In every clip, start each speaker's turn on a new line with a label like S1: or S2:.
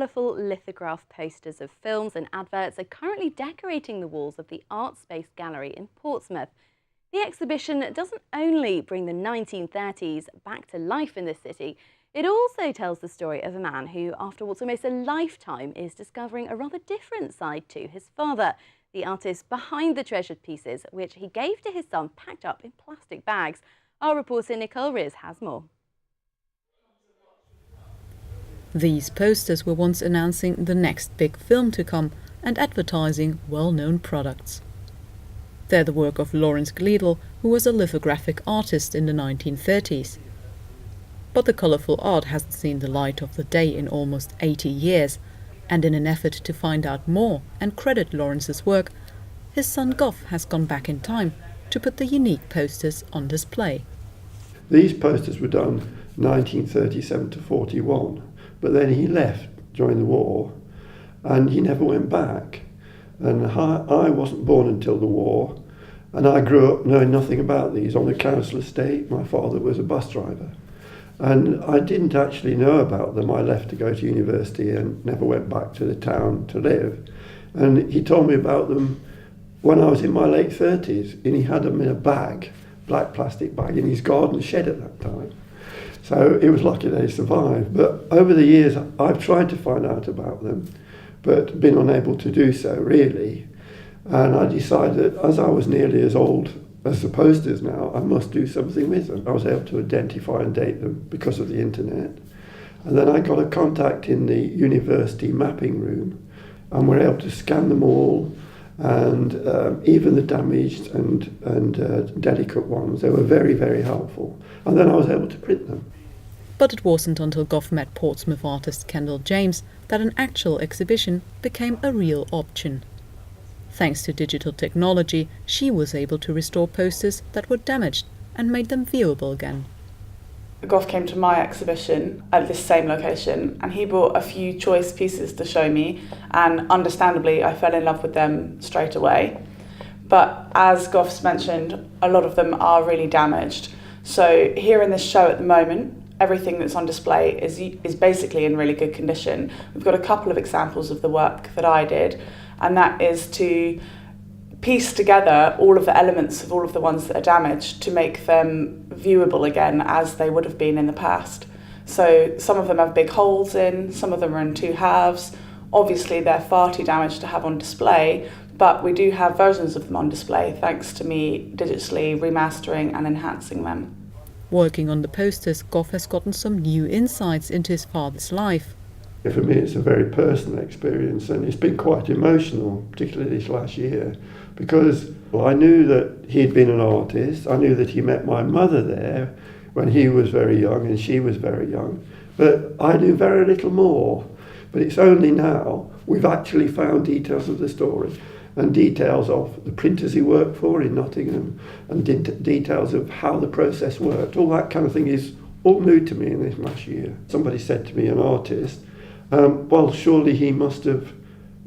S1: colourful lithograph posters of films and adverts are currently decorating the walls of the Art Space Gallery in Portsmouth. The exhibition doesn't only bring the 1930s back to life in the city, it also tells the story of a man who, after what's almost a lifetime, is discovering a rather different side to his father, the artist behind the treasured pieces, which he gave to his son packed up in plastic bags. Our reporter Nicole Ris has more.
S2: These posters were once announcing the next big film to come and advertising well-known products. They're the work of Lawrence Gleadle, who was a lithographic artist in the 1930s. But the colourful art hasn't seen the light of the day in almost 80 years, and in an effort to find out more and credit Lawrence's work, his son Goff has gone back in time to put the unique posters on display.
S3: These posters were done 1937 to 41, but then he left during the war and he never went back. And I wasn't born until the war, and I grew up knowing nothing about these on the council estate. My father was a bus driver, and I didn't actually know about them. I left to go to university and never went back to the town to live. And he told me about them when I was in my late 30s, and he had them in a bag, black plastic bag, in his garden shed at that time. So it was lucky they survived. But over the years, I've tried to find out about them, but been unable to do so, really. And I decided, as I was nearly as old as the posters now, I must do something with them. I was able to identify and date them because of the internet. And then I got a contact in the university mapping room, and we're able to scan them all, and even the damaged and delicate ones. They were very, very helpful. And then I was able to print them.
S2: But it wasn't until Goff met Portsmouth artist Kendall James that an actual exhibition became a real option. Thanks to digital technology, she was able to restore posters that were damaged and made them viewable again.
S4: Goff came to my exhibition at this same location, and he brought a few choice pieces to show me, and understandably I fell in love with them straight away. But as Goff's mentioned, a lot of them are really damaged. So here in this show at the moment, everything that's on display is basically in really good condition. We've got a couple of examples of the work that I did, and that is to piece together all of the elements of all of the ones that are damaged to make them viewable again as they would have been in the past. So some of them have big holes in, some of them are in two halves. Obviously they're far too damaged to have on display, but we do have versions of them on display thanks to me digitally remastering and enhancing them.
S2: Working on the posters, Goff has gotten some new insights into his father's life.
S3: For me, it's a very personal experience, and it's been quite emotional, particularly this last year, because I knew that he'd been an artist. I knew that he met my mother there when he was very young and she was very young, but I knew very little more. But it's only now we've actually found details of the story, and details of the printers he worked for in Nottingham, and details of how the process worked. All that kind of thing is all new to me in this last year. Somebody said to me, an artist, well, surely he must have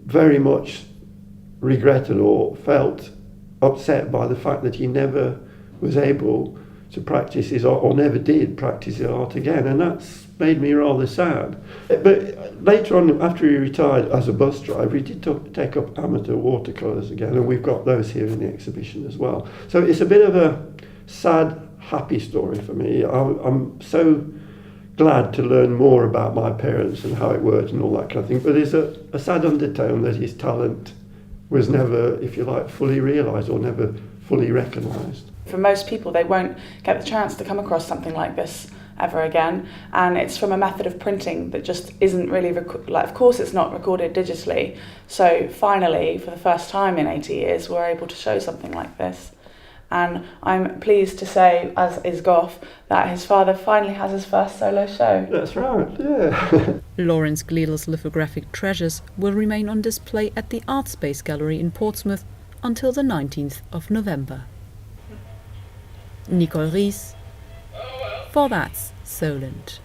S3: very much regretted or felt upset by the fact that he never was able to practice his art, or never did practice his art again, and that's made me rather sad. But later on, after he retired as a bus driver, he did take up amateur watercolours again, and we've got those here in the exhibition as well. So it's a bit of a sad, happy story for me. I'm so glad to learn more about my parents and how it worked and all that kind of thing, but there's a sad undertone that his talent was never, if you like, fully realised or never fully recognised.
S4: For most people, they won't get the chance to come across something like this ever again, and it's from a method of printing that just isn't really, of course it's not recorded digitally, so finally, for the first time in 80 years, we're able to show something like this. And I'm pleased to say, as is Goff, that his father finally has his first solo show.
S3: That's right, yeah.
S2: Lawrence Gleadle's lithographic treasures will remain on display at the Art Space Gallery in Portsmouth until the 19th of November. Nicole Ris, for That's Solent.